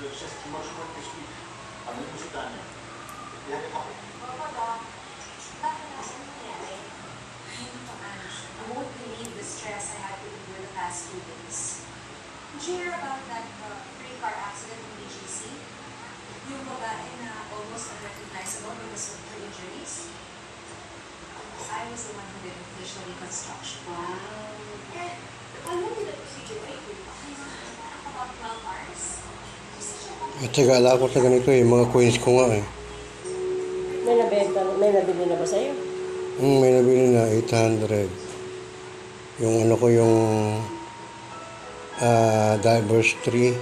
I won't believe the stress I had to endure the past 2 days. Did you hear about that free car accident in BGC? Yung babae na almost unrecognizable because of her injuries? I was the one who did facial reconstruction. Wow. And alam niyo the procedure, right? About 12 hours? Matyaga ako sa ganito eh, mga coins ko nga eh. May nabili na ba sa'yo? May nabili na 800. Yung ano ko yung Diverse 3.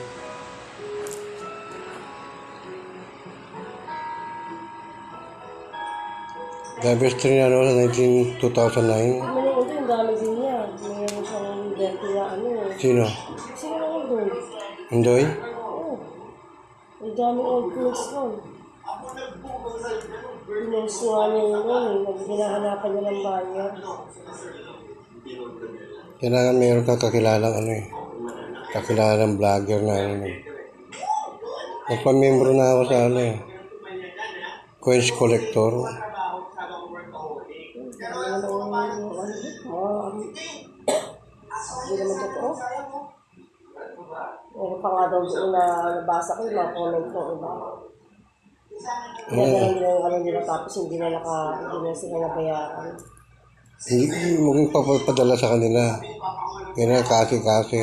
Diverse 3 na ano, 2009. Manood yung dami din niya. Mayroon siyang dati na ano eh. Sino? Sino naman doon? Indoy? Oo. Ang daming old clothes nun. Pinost nga niya yun nun eh. Hinahanapan niya ng buyer. Kailangan mayroon ka kakilalang ano eh. Kakilalang vlogger na ano eh. Nagpamembro na ako sa ano eh. Coins collector. Hindi naman totoo. Meron pa nga daw doon na nabasa ko yung mga comment ng iba. Hindi na yung ano nila tapos hindi na sila nabayaran. Hindi mo papadala sa kanila. Kaya kasi.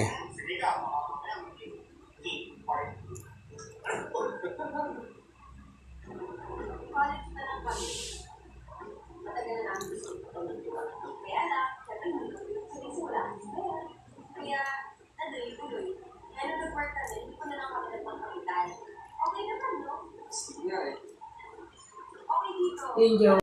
Kaya, tuloy. Kaya nag-work kami, hindi ko na lang kami nagpangkapitan. Okay naman, no? Okay dito.